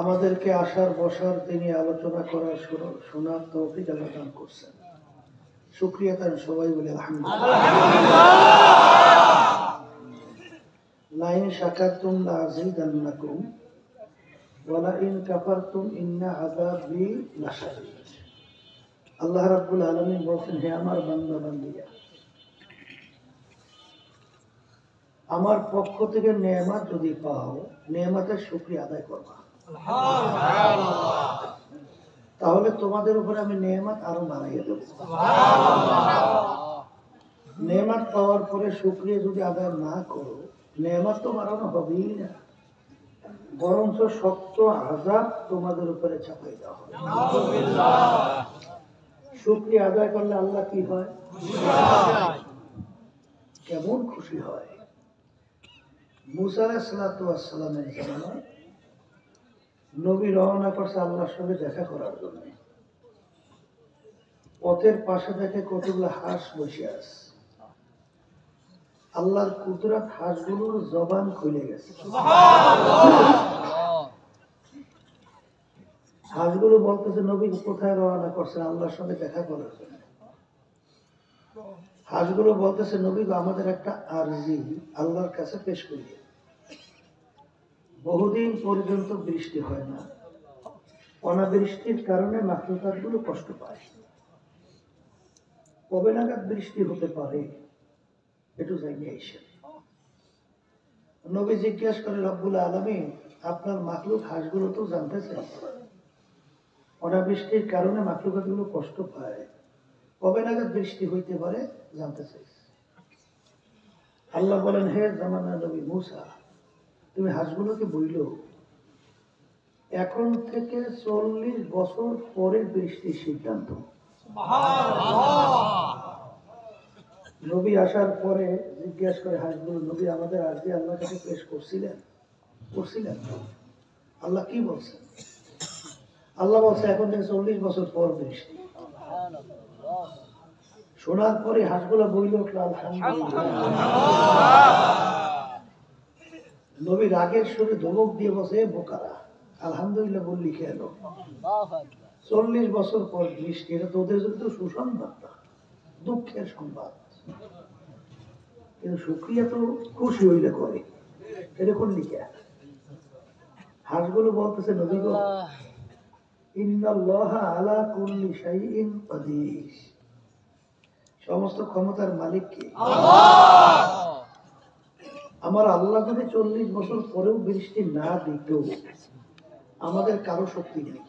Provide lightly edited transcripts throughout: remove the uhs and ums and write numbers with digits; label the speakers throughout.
Speaker 1: আমাদেরকে আসার বসার তিনি আলোচনা করার শোনার তৌফিক আল্লাহ দান করছেন। শুকরিয়া তার সবাই বলে আলহামদুলিল্লাহ। লাইন শাকারতুম লাযীদান্নাকুম ওয়া লাইন কাফারতুম ইন্না আযাবি লাশাদীদ। আল্লাহ রাব্বুল আলামিন বলেন, হে আমার বান্দা বান্দিরা, আমার পক্ষ থেকে নেয়ামত যদি পাও, নেয়ামতের শুকরিয়া আদায় করবা। তাহলে তোমাদের উপরে আমি নেয়ামত আরো বাড়াইয়া দেব। নেয়ামত পাওয়ার পরে শুকরিয়া যদি আদায় না করো, নেয়ামত তো বাড়ানো হবেই না, বরঞ্চ শক্ত আযাব তোমাদের উপরে চাপাই দেওয়া হবে। শুকরিয়া আদায় করলে আল্লাহ কি হয়? কেমন খুশি হয়। মুসা আলাইহিস সালামের জামানায় নবী রওনা করছে আল্লাহর সঙ্গে দেখা করার জন্য। পথের পাশে দেখে কতগুলো হাঁস বসে আছে। আল্লাহর কুদরত, হাঁসগুলোর জবান খুলে গেছে। হাঁসগুলো বলতেছে, নবী কোথায় রওনা করছেন? আল্লাহর সঙ্গে দেখা করার জন্য। হাঁসগুলো বলতেছে, নবী আমাদের একটা আরজি আল্লাহর কাছে পেশ করি। বহুদিন পর্যন্ত বৃষ্টি হয় না, অনাবৃষ্টির কারণে মাখলুকাত গুলো কষ্ট পায়। কবে নাগাদ বৃষ্টি হতে পারে একটু জানিয়ে এসে। নবী জিজ্ঞাসা করে, রব্বুল আলামিন আপনার মাখলুক হাঁসগুলো তো জানতে চাই, অনাবৃষ্টির কারণে মাখলুকাত গুলো কষ্ট পায়, কবে নাগাদ বৃষ্টি হইতে পারে জানতে চাই। আল্লাহ বলেন, হে জামানা নবী মুসা, তুমি হাঁসগুলোকে বইল এখন থেকে 40 বছর পরে বৃষ্টির সিদ্ধান্ত। নবী আসার পরে জিজ্ঞাসা করে হাঁসগুলো, নবী আমাদের আরজি আল্লাহর কাছে পেশ করছিলেন? আল্লাহ কি বলছেন? আল্লাহ বলছে এখন থেকে 40 বছর পর বৃষ্টি। শোনার পরে হাঁসগুলো বইল উঠল আলহামদুলিল্লাহ। নবী রাগের সুরে ধমক দিয়ে বসে, বোকারা আলহামদুলিল্লাহ বললি কেন? 40 বছর পর বৃষ্টি, এটা তো ওদের জন্য তো সুসংবাদ না, দুঃখের সংবাদ। কিন্তু শুকরিয়া তো খুশি হইলে করে, এটা করলি কে? হাঁসগুলো বলতেছে, নবী গো, ইন্নাল্লাহা আলা কুল্লি শাইইন কাদির, সমস্ত ক্ষমতার মালিক কে? আমার আল্লাহ যদি 40 বছর পরেও বৃষ্টি না দিত, আমাদের কারো শক্তি নেই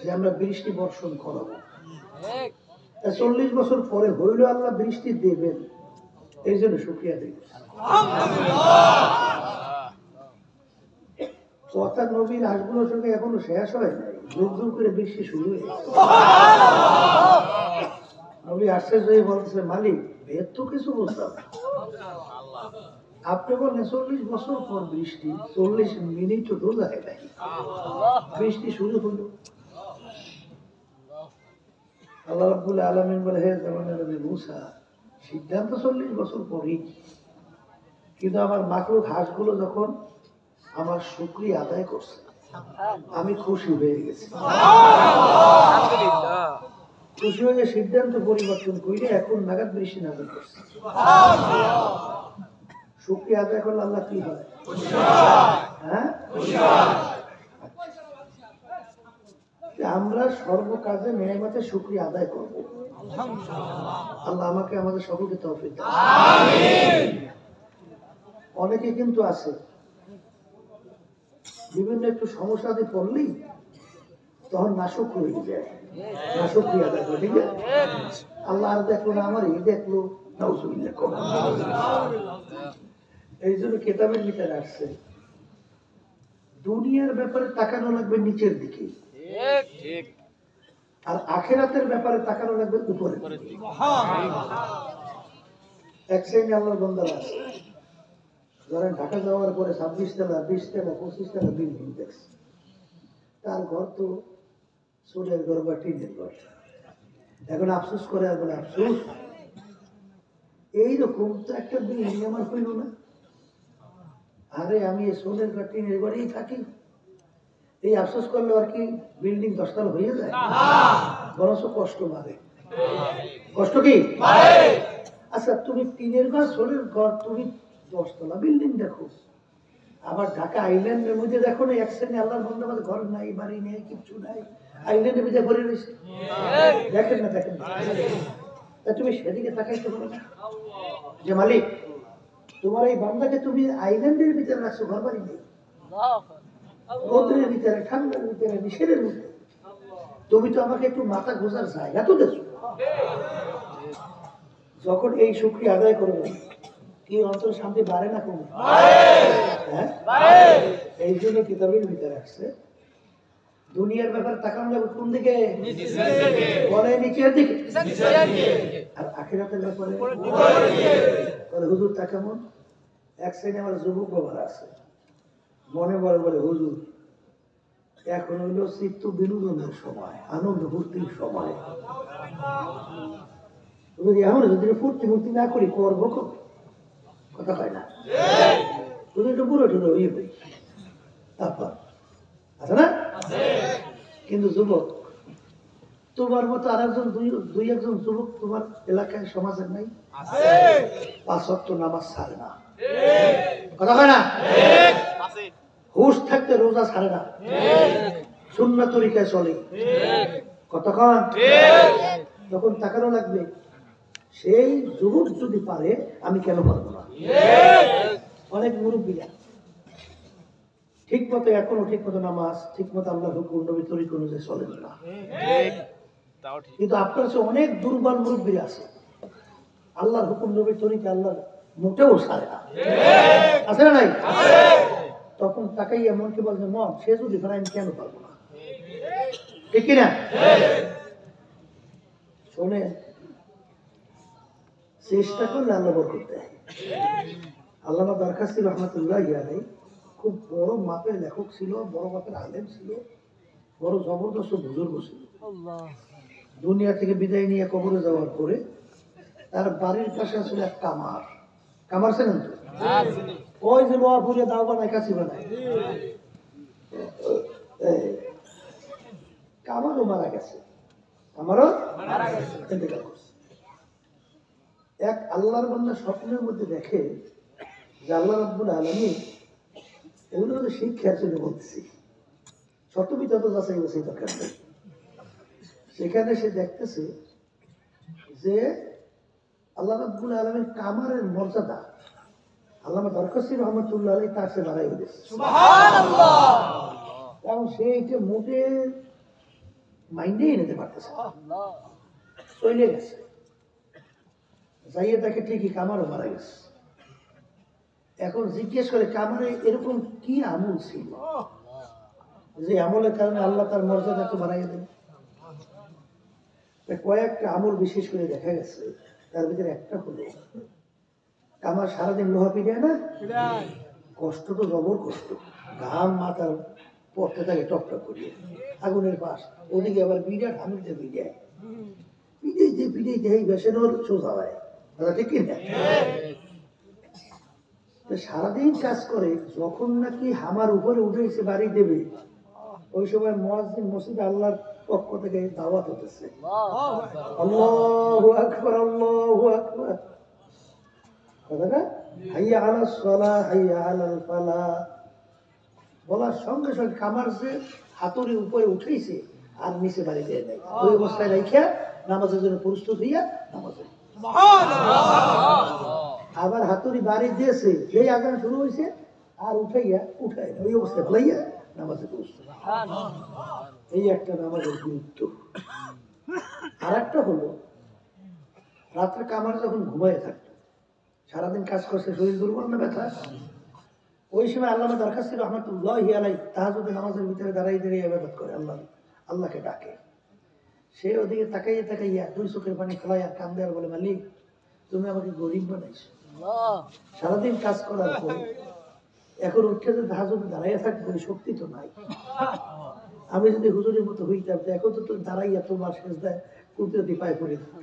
Speaker 1: যে আমরা বৃষ্টি বর্ষণ করাবো। 40 বছর পরে হইল আল্লাহ বৃষ্টি দেবেন, এই জন্য শুকরিয়া দেব। কথা নবীর হাঁসগুলোর সঙ্গে এখনো শেষ হয় নাই, যুগ যুগ করে বৃষ্টি শুরু হয়ে গেছে। নবী আশ্চর্য হয়ে বলতেছে, মালিক এত কিছু বুঝলাম, আপনি বললেন 40 বছর পর বৃষ্টি, 40 মিনিট তো যায় নাই, বৃষ্টি শুরু হলো। আল্লাহ রাব্বুল আলামিন বলে, হে জামানা নবী মুসা, সিদ্ধান্ত 40 বছর পরেই, কিন্তু আমার মাখলুক হাঁসগুলো যখন আমার শুকরিয়া আদায় করছে, আমি খুশি হয়ে গেছি। খুশি হয়ে সিদ্ধান্ত পরিবর্তন করে এখন নাগাদ বৃষ্টি নাজিল করছে। শুকরিয়া আদায় করলে আল্লাহ কি হয়? হ্যাঁ, আমরা সর্বকাজে নেয়ামতের শুকরিয়া আদায় করব। আল্লাহ আমাকে আমাদের সকলকে তৌফিক দান। অনেকে কিন্তু আছে বিভিন্ন একটু সমস্যা দিয়ে পড়লেই তখন নাশুকর হয়ে যায়, নাশুকরিয়া আদায় করে। ঠিক আছে, আল্লাহ আর দেখলো না, আমার এই দেখলো, এই জন্য কেতাবের ভিতরে আসছে, দুনিয়ার ব্যাপারে তাকানো লাগবে নিচের দিকে, আর আখিরাতের ব্যাপারে তাকানো লাগবে উপরে। এক শ্রেণী আল্লাহর বান্দারা আছে, ধরেন ঢাকা যাওয়ার পরে 26 তলা 20 তলা 25 তলা বিল্ডিং দেখছে, তার ঘর তো সোলের ঘর বা টিনের ঘর। এখন আফসোস করে আর বলে, আফসোস এইরকম তো একটা বিল্ডিং আমার হইল না। আরে আমি সোলের ঘর টিনের ঘরেই থাকি, এই আফসোস করলে আর কি বিল্ডিং 10 তলা হয়ে যায়? বরঞ্চ কষ্ট বাড়ে। কষ্ট কি? আচ্ছা, তুমি টিনের ঘর, সোলের ঘর, তুমি 10 তলা বিল্ডিং দেখো। আবার ঢাকা আইল্যান্ডের মধ্যে দেখো না, এক শ্রেণী আল্লাহর বান্দা বান্দা ঘর নাই, বাড়ি নেই, কিচ্ছু নাই, আইল্যান্ডের মধ্যে ভরে রয়েছে। দেখেন না? দেখেন না? তুমি সেদিকে তাকাইতে পারো না যে মালিক তোমার এই বান্দাকে তুমি আইল্যান্ডের ভিতরে রাখছো, ঘর বাড়ি নেই, রোদ্রের ভিতরে, ঠান্ডার ভিতরে, নিষেধের মধ্যে, তুমি তো আমাকে একটু মাথা গোজার জায়গা তো দেছো। যখন এই শুকরিয়া আদায় করবে, কি অন্তর শান্তি বাড়ে না কমে? হ্যাঁ, এই জন্য কিতাবের ভিতরে আসছে দুনিয়ার ব্যাপারে তাকানো যাবে কোন দিকে? বলে নিচের দিকে। আর আখিরাতের ব্যাপারে বলে হুজুর তা কেমন? এক শ্রেণী আমার যুবক বাবার আছে, মনে বলে বলে হুজুর এখন হইল চিত্ত বিনোদনের সময়, আনন্দ ফুর্তির সময়। এখন যদি ফুর্তি ফুর্তি না করি করবো কথা হয় না, তুমি একটু বুড়ো টুড়ো হয়ে পড়ি তারপর আছে না? কিন্তু যুবক তোমার মতো আর একজন দুই একজন যুবক তোমার এলাকায় সমাজের নাই? 5 ওয়াক্ত নামাজ ছাড়ে না, কথা হয় না? হুশ থাকতে রোজা ছাড়ে না, সুন্নাত তরিকায় চলে, কতক্ষণ? তখন তাকানো লাগবে সেই যুবক যদি পারে আমি কেন পারবো না? অনেক মুরব্বীরা ঠিক মতো এখনো ঠিক মতো নামাজ, ঠিক মতো আল্লাহর হুকুম নবী তরিকা অনুযায়ী চলেন না। কিন্তু আপনার কাছে অনেক দুর্বল মুরব্বীরা আছে, আল্লাহর হুকুম নবী তরিকা আল্লাহর মোটেও ছাড়ে না, আছে না নাই? তখন তাকাইয়া মনকে বলছে মন সে যদি পারে আমি কেন পারবো না? ঠিক কিনা? শোনে, চেষ্টা করলে আল্লাহ বরকত দেয়। আল্লামা দরখাস্তি রহমতুল্লাহ আলাইহি খুব বড় মাপের লেখক ছিল, বড় মাপের আলেম ছিল, বড় জবরদস্ত বুজুর্গ ছিল। দুনিয়া থেকে বিদায় নিয়ে কবরে যাওয়ার পরে তার বাড়ির পাশে ছিল এক কামার। কামার ছিলেন তো? ওই যে লোয়া ফুলে দাও বানায়, কাছি বানায়, কামারও মারা গেছে, কামারও ইন্তেকাল করছে। এক আল্লাহর বান্দা স্বপ্নের মধ্যে দেখে যে আল্লাহ রাব্বুল আলামিন, এগুলো হলো শিক্ষার জন্য বলতেছি, সত্যি যত যাচাই বাছাই দরকার নেই। সেখানে সে দেখতেছে যে আল্লাহ রাব্বুল আলামিন কামারের মর্যাদা আল্লামা দরখাস্তি রহমতুল্লাহ আলাইহি তার সে বাড়াই দিয়েছে, সুবহানাল্লাহ। এবং সে এটা মোটে মাইন্ডেই নিতে পারতেছে, চলে গেছে। যাইয়ে দেখে ঠিকই কামারও মারা গেছে। এখন জিজ্ঞেস করে কামারে এরকম কি আমল ছিল যে আমলের কারণে আল্লাহ তার মর্যাদা তো বাড়াই দেন? কয়েকটা আমল বিশেষ করে দেখা গেছে, তার ভিতরে একটা হলো কামার সারাদিন লোহা পিটায় না, কষ্ট তো জবর কষ্ট, ঘাম মাথার পড়তে থাকে টপ টপ করিয়ে, আগুনের পাশ, ওদিকে আবার বিরাট হামিতে পিটায়, পিটাইতে পিটাইতে এই বেসেনোর সোজা হয়, ঠিক কিনা? সারাদিন কাজ করে, যখন নাকি হামার উপরে উঠেছে বাড়ি দেবে, ওই সময় মুয়াজ্জিন মসজিদে আল্লাহর পক্ষ থেকে দাওয়াত হতেছে, আল্লাহু আকবার, আল্লাহু আকবার, কথাটা হাইয়া আলাস সালাহ, হাইয়া আলাল ফালাহ বলার সঙ্গে সঙ্গে কামার যে হাতুড়ি উপরে উঠেছে আর নিচে বাড়ি দেয় নাই, ওই অবস্থায় রাখিয়া নামাজের জন্য প্রস্তুত হইয়া নামাজে, আবার হাতুড়ি বাড়ি দিয়েছে, যেই আজান শুরু হয়েছে আর উঠাইয়া উঠায় ওই অবস্থায় ফেলাইয়া নামাজে প্রস্তুত। এই একটা নামাজের গুরুত্ব। আর একটা হলো রাত্রে কামার যখন ঘুমায় থাকতো, সারাদিন কাজ করছে, শরীর দুর্বল না ব্যথা, ওই সময় আল্লামা দরখাস্তি রহমতুল্লাহ আলাইহি তাহাজ্জুদের নামাজের ভিতরে দাঁড়াই দাঁড়িয়ে ইবাদত করে, আল্লাহকে ডাকে। সে ওদিকে তাকাইয়া তাকাইয়া দুই চোখের পানি ফেলাইয়া কান্দে আর বলে, মালিক তুমি আমাকে গরিব বানাইছো, সারাদিন কাজ করার পর এখন উঠে যে তাহাজ্জুদে দাঁড়াইয়া থাকবো শক্তি তো নাই, আমি যদি হুজুরের মতো হইতাম এখন তো তুমি দাঁড়াইয়া তোমার সেজদায় কুদরতি পায়ে পড়ে দিতাম।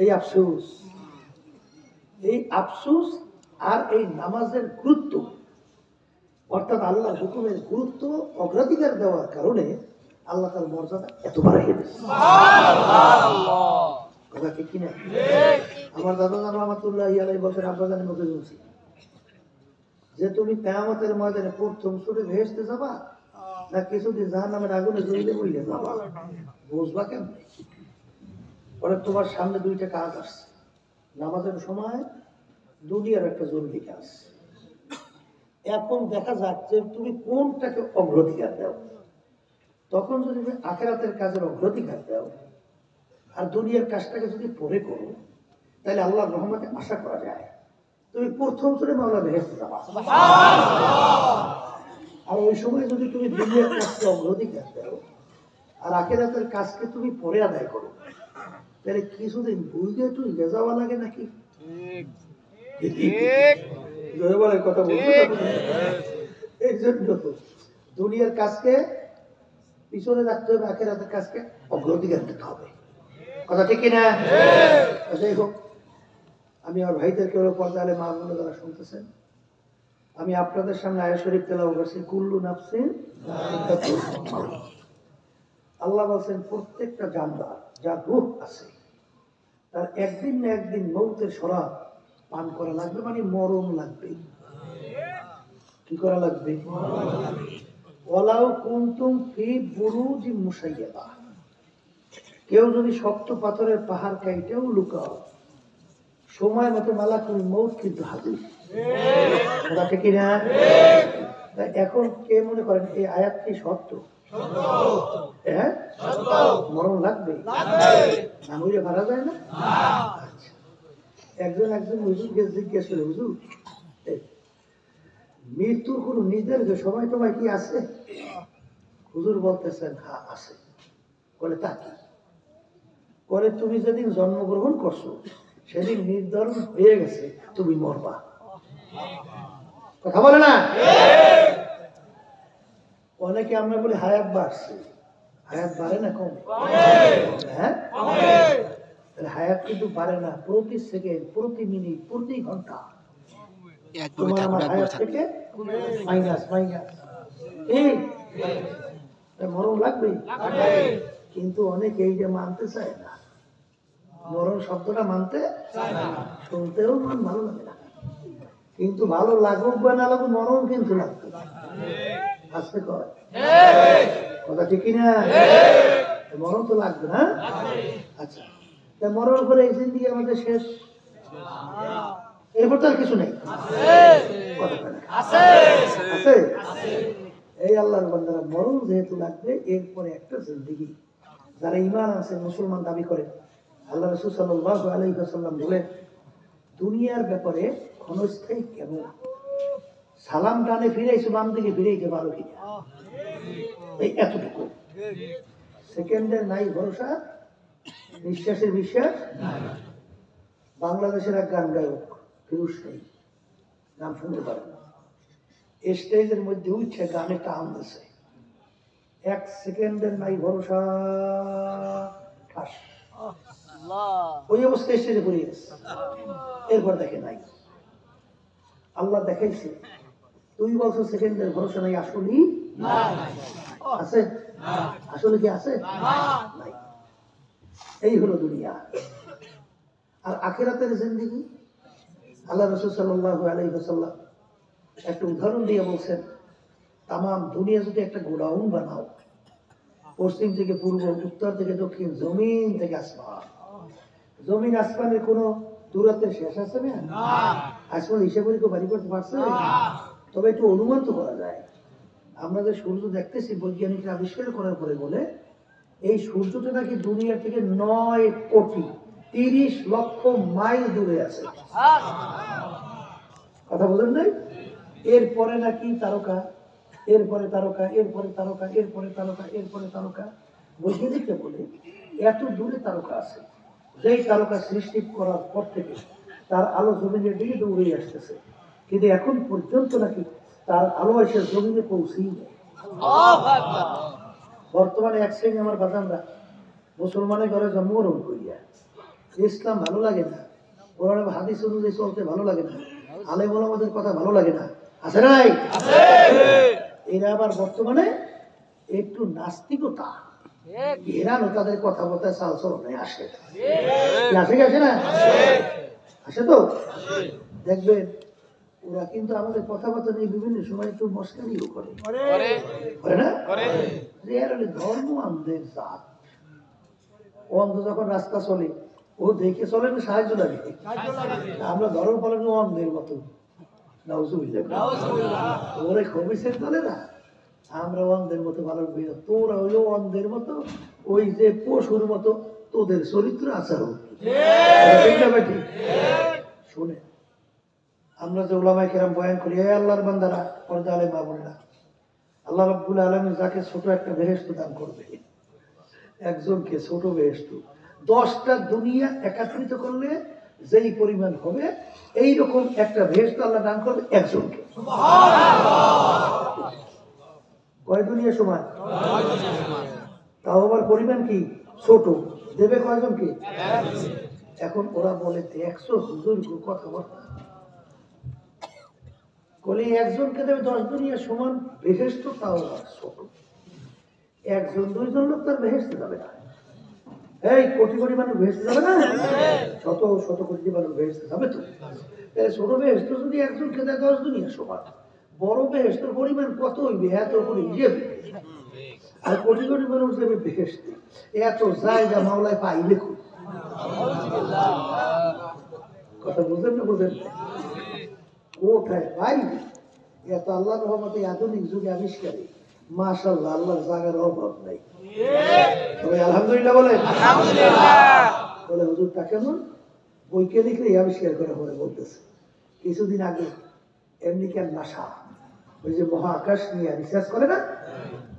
Speaker 1: এই আফসোস, এই আফসোস আর এই নামাজের গুরুত্ব অর্থাৎ আল্লাহর হুকুমের গুরুত্ব অগ্রাধিকার দেওয়ার কারণে আল্লাহ তার মর্যাদা এত বাড়াইয়ে দিয়েছে। কথা ঠিক কিনা? আমার দাদা জান রহমাতুল্লাহি আলাইহি বলেন, আব্বাজানের মুখে শুনছি যে তুমি কিয়ামতের ময়দানে প্রথম সুরে ভেস্তে যাবা না কিছুদিন জাহান্নামের আগুনে জ্বলে মইলে যাবা, বুঝবা কেমনে? পরে তোমার সামনে দুইটা কাজ আসছে, নামাজের সময় দুনিয়ার একটা জরুরি কাজ। এখন দেখা যাক যে তুমি কোনটাকে অগ্রাধিকার দাও। তখন যদি তুমি আখিরাতের কাজের অগ্রাধিকার দাও আর দুনিয়ার কাজটাকে যদি পরে করো, তাহলে আল্লাহর রহমতে আশা করা যায় তুমি প্রথম সুরে মাওলা বেহেশতে যাবা। আর ওই সময় যদি তুমি দুনিয়ার কাজকে অগ্রাধিকার দাও আর আখিরাতের কাজকে তুমি পরে আদায় করো, তাহলে কিছুদিন বুঝে তুই বেজাওয়া লাগে নাকি? কথা বলতে এই জন্য তো দুনিয়ার কাজকে পিছনে রাখতে হবে, আখিরাতের কাজকে অগ্রাধিকার দিতে হবে। কথা ঠিক কিনা? যাই হোক, আমি আমার ভাইদেরকে পর্দালে মা বোনেরা যারা শুনতেছেন, আমি আপনাদের সামনে আয়াত শরীফ তেলাওয়াত করছি, কুল্লু নাফসিন যায়কাতুল মাউত। আল্লাহ বলেন প্রত্যেকটা জানদার যার রূহ আছে তার একদিন না একদিন মৌতের শরাব পান করা লাগবে, মানে মরণ লাগবে। কি করা লাগবে? ওয়ালাউ কুনতুম ফি বুরুজিন মুশাইয়াদা, কেউ যদি শক্ত পাথরের পাহাড় কাইটেও লুকাও, সময় মতো মালাকুল মউত কিন্তু হাজির। কথা ঠিক না? এখন কে মনে করেন এই আয়াত কি সত্য? হ্যাঁ, মরণ লাগবে না হইলে মারা যায় না। একজন হুজুরকে জিজ্ঞেস করে, হুজুর মৃত্যুর কোন নির্ধারিত সময় টময় কি আছে? হুজুর বলতেছেন হ্যাঁ আছে। বলে তা কি? বলে তুমি যেদিন জন্মগ্রহণ করছো সেদিন নির্ধারণ হয়ে গেছে তুমি মরবা। কথা বলে না? অনেকে আমরা বলি হায়াত বাড়ছে, হায়াত বাড়ে না কম? হ্যাঁ, হায়াত কিন্তু বাড়ে না, প্রতি সেকেন্ড, প্রতি মিনিট, প্রতি ঘন্টা তোমার আমার হায়াত থেকে মাইনাস মাইনাস। মরণ লাগবে, কিন্তু অনেকে এইটা মানতে চায় না। মরণ শব্দটা মানতে শুনতেও ভালো লাগে না, কিন্তু ভালো লাগুক বা না লাগুক মরণ কিন্তু লাগবে। আসতে কয় কথা ঠিক না? মরণ তো লাগবে না। আচ্ছা, মরণ করে এই জিন্দেগি আমাদের শেষ, এরপর তো আর কিছু নেই। আছে এই আল্লাহর বান্দারা, মরণ যেহেতু লাগবে এরপরে একটা জিন্দেগি। যারা ঈমান আছে, মুসলমান দাবি করে, আল্লাহ রাসূল সাল্লাল্লাহু আলাইহি ওয়াসাল্লাম বলেন দুনিয়ার ব্যাপারে ক্ষণস্থায়ী কেমন, সালাম টানে ফিরাইছো বাম দিকে ফিরাইতে পারো কিনা, এই এতটুকু। সেকেন্ডের নাই ভরসা, নিঃশ্বাসের বিশ্বাস। বাংলাদেশের এক গান গায়ক ফিরোজ শাহী, নাম শুনতে পারেন, স্টেজের মধ্যে উঠছে গানে টান দিছে, 1 সেকেন্ডের নাই ভরসা, ঠাস ওই অবস্থায় স্টেজে পড়ে গেছে। এরপর দেখে নাই, আল্লাহ দেখাইছে 2 বছর সেকেন্ডের ভরসা নাই, আসলেই আছে। আসলে কি আছে? নাই। এই হলো দুনিয়া। আর আখিরাতের জিন্দেগি আল্লাহ রাসূল সাল্লাল্লাহু আলাইহি ওয়াসাল্লাম একটা উদাহরণ দিয়ে বলছেন, তামাম দুনিয়া যদি একটা গোডাউন বানাও, পশ্চিম থেকে পূর্ব, উত্তর থেকে দক্ষিণ, জমিন থেকে আসমান, জমিন আসমানের কোন দূরত্বের শেষ আছে না? আসমান হিসেবে কেউ বাড়ি করতে পারছে? তবে একটু অনুমান তো করা যায়। আমরা যে সূর্য দেখতেছি, বৈজ্ঞানিকরা আবিষ্কার করার পরে বলে এই সূর্যটা নাকি দুনিয়া থেকে 9,30,00,000 মাইল দূরে আছে। কথা বলেন নাই? এরপরে নাকি তারকা, এরপরে তারকা, এরপরে তারকা, এরপরে তারকা, এরপরে তারকা। বৈজ্ঞানিকরা বলে এত দূরে তারকা আছে, যেই তারকা সৃষ্টি করার পর থেকে তার আলো জমিনের দিকে দৌড়ে আসতেছে, কিন্তু এখন পর্যন্ত নাকি তার আলো এসে জমিনে পৌঁছেই নেই। বর্তমানে এক শ্রেণী আমার বাজানরা মুসলমানের ঘরে জন্মগ্রহণ করিয়া ইসলাম ভালো লাগে না, কোরআন হাদিস অনুযায়ী চলতে ভালো লাগে না, আলেম ওলামাদের কথা ভালো লাগে না, আছে নাই? এরা আবার বর্তমানে একটু নাস্তিকতা, এরা তাদের কথা বলতে চাল চলনে আসে, আসে কি আসে না? আসে তো। দেখবেন ওরা কিন্তু আমাদের কথাবার্তা নিয়ে বিভিন্ন সময় একটু মস্কারিও করে না, যে এরা ধর্ম আমাদের জাত। অন্ধ যখন রাস্তা চলে ও দেখে চলে না, সাহায্য লাগে। আমরা ধর্ম পালন অন্ধের মতো, ওরা কমিশন করে না, আমরা অন্ধের মতো পালন করি না। তোরা হইলো অন্ধের মতো, ওই যে পশুর মতো তোদের চরিত্র আচরণ। শুনে আমরা যে ওলামায়ে কেরাম বয়ান করি, হে আল্লাহর বান্দারা, পর্দা আলে মা বোনেরা, আল্লাহ রাব্বুল আলামিন যাকে ছোট একটা বেহেশত দান করবে, একজনকে ছোট বেহেশত 10টা দুনিয়া একত্রিত করলে যেই পরিমাণ হবে, এইরকম একটা বেহেশত আল্লাহ দান করবে একজনকে। কয় দুনিয়া সমান? তাও আবার পরিমাণ কি ছোট, দেবে কয়জনকে? এখন ওরা বলে 100 হুজুর কথাবার্তা বলে একজনকে দেবে 10 দুনিয়া সমান বেহেশত, তাও ছোট। একজন দুইজন লোক তার বেহেশতে যাবে না। এই কোটি কোটি মানুষ বেহেশতে যাবে না, শত শত কোটি মানুষ বেহেশতে যাবে তো। ছোট বেহেশত যদি একজনকে দেয় 10 দুনিয়া সমান, বড় বেহেশতের পরিমাণ কত হইবে এত করে হিসেবে। আর কোটি কোটি মানুষ দেবে বেহেশতে, এত জায়গা মাওলায় পাইলে খুব। কথা বুঝলেন না? বুঝলেন কোথায় পাইবে? এত আল্লাহর রহমতে আধুনিক যুগে আবিষ্কারে মাশাআল্লাহ, আল্লাহর জায়গার অভাব নাই। সবাই আলহামদুলিল্লাহ বলেন। বলে হুজুরটা কেমন? বৈজ্ঞানিকরা আবিষ্কার করে পরে বলতেছে, কিছুদিন আগে আমেরিকার নাসা, ওই যে মহাকাশ নিয়ে রিসার্চ করে না,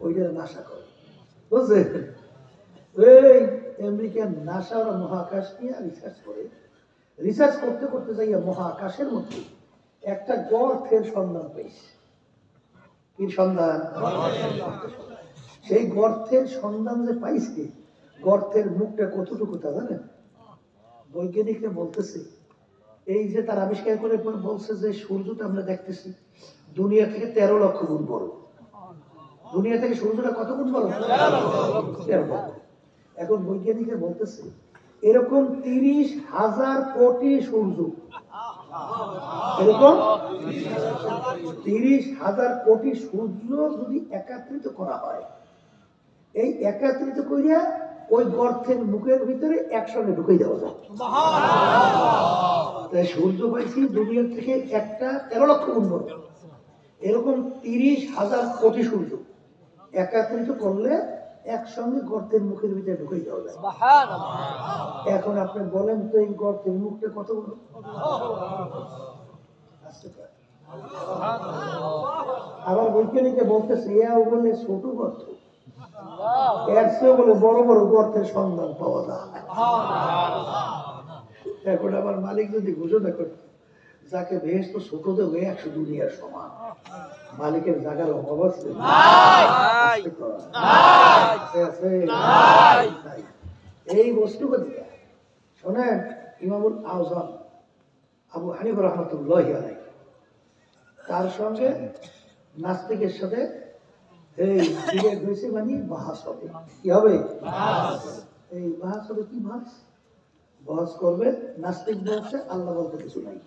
Speaker 1: ওইটা নাসা করে, বুঝলেন? এই আমেরিকার নাসা ওরা মহাকাশ নিয়ে রিসার্চ করে, রিসার্চ করতে করতে যাইয়া মহাকাশের মধ্যে একটা গর্তের সন্ধান পেয়েছে। কি সন্ধান? সেই গর্তের সন্ধান যে পাইছে, গর্তের মুখটা কতটুকু তা জানেন? বৈজ্ঞানিকরা বলতেছে, এই যে তার আবিষ্কার করে বলছে যে সূর্যটা আমরা দেখতেছি দুনিয়া থেকে 13 লক্ষ গুণ বড়। দুনিয়া থেকে সূর্যটা কত গুণ বড়? 13 লক্ষ। এখন বৈজ্ঞানিকরা বলতেছে এরকম 30,000 কোটি সূর্য, এরকম 30,000 কোটি সূর্য যদি একত্রিত করা হয়, এই একত্রিত করিয়া ওই গর্তের মুখের ভিতরে একসঙ্গে ঢুকে দেওয়া যায়। তাই সূর্য পাইছি দুনিয়ার থেকে একটা 13 লক্ষ গুণ বড়। এরকম 30,000 কোটি সূর্য একত্রিত করলে একসঙ্গে গর্তের মুখের ভিতরে ঢুকে দেওয়া যায়। এখন আপনি বলেন তো এই গর্তের মুখটা কত বড়? আবার বৈজ্ঞানিকে বলতেছে বলে ছোট গর্ত, এর চেয়ে বলে বড় বড় গর্তের সন্ধান পাওয়া যায়। এখন আবার মালিক যদি ঘোষণা করত যাকে বেহেশত ছোট দেবে 100 দুনিয়ার সমান, মালিকের জায়গার অভাব আছে? এই বস্তু শোনেন, ইমামুল আযম আবু হানিফা রাহমাতুল্লাহি আলাইহি, তার সঙ্গে নাস্তিকের সাথে এই ডিবেট হয়েছে, মানে বাহাস হবে। কি হবে? এই বাহাস হবে। কি বাহাস? বহস করবে, নাস্তিক বলছে আল্লাহ বলতে কিছু নাই,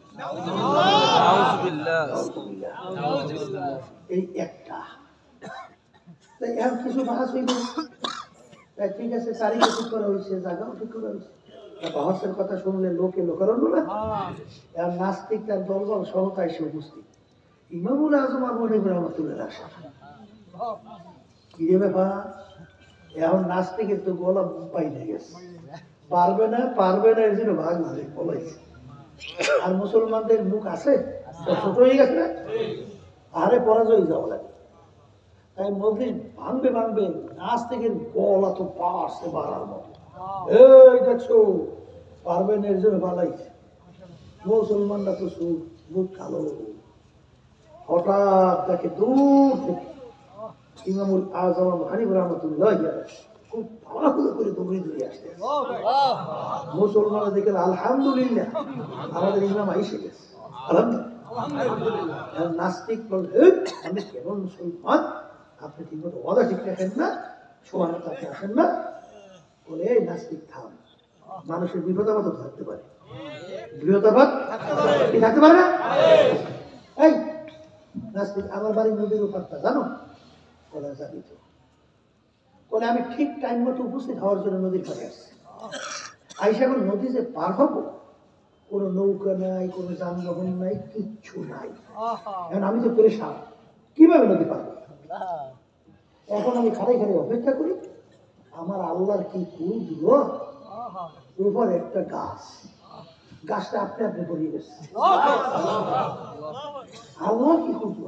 Speaker 1: এই একটা। তাই এখন কিছু বাহাস হইবে, তাই ঠিক আছে, তারিখও ঠিক করা হয়েছে, জায়গাও ঠিক করা হয়েছে। বাহাসের কথা শুনলে লোকে লোকারণ্য না, এখন নাস্তিক তার দলবল সহতা এসে উপস্থিত। ইমামুল আযম আবু হানিফা রাহমাতুল্লাহ আসা, কি রে ব্যাপার? এখন নাস্তিকের তো গলা পাই না গেছে, পারবে না এর জন্য ভাগ ভাগে বলাইছে। আর মুসলমানদের মুখ আছে ছোট হয়ে গেছে না, আরে পরাজয় যাওয়া লাগে। তাই মসজিদ ভাঙবে নাস্তিকের গলা তো পাশে বাড়ার মতো, এই দেখছো পারবে না এর জন্য বালাইছে। মুসলমানরা তো মুখ কালো। হঠাৎ তাকে দূর থেকে ইমামুল আযম আবু হানিফা রাহমাতুল্লাহি আলাইহি খুব ভালো করে দৌড়ে আসতে, মুসলমানরা দেখলেন আলহামদুলিল্লাহ আমাদের ইমাম আইসে গেছে, আলহামদুলিল্লাহ। নাস্তিক বলে আমি কেমন মুসলমান, আপনি ঠিক মতো ওয়াদা ঠিক রাখেন না, সমানতা আসেন না। বলে এই নাস্তিক থাম, মানুষের বিপদাবাদ থাকতে পারে, বিপদাবাদ কি থাকতে পারে না? এই নাস্তিক, আমার বাড়ি নদীর উপরটা জানো? বলে জানি তো। বলে আমি ঠিক টাইম মতো উপস্থিত হওয়ার জন্য নদীর পাড়ে আসছি। আইসা এখন নদী যে পার হবো, কোনো নৌকা নাই, কোনো যানবাহন নাই, কিচ্ছু নাই। এখন আমি তো পেরেশান, কিভাবে নদী পার হবো? এখন আমি খাড়াই খাড়াই অপেক্ষা করি। আমার আল্লাহর কি কুল দিল, উপর একটা গাছ, গাছটা আপনি আপনি পড়িয়ে গেছে। আল্লাহ কি করল,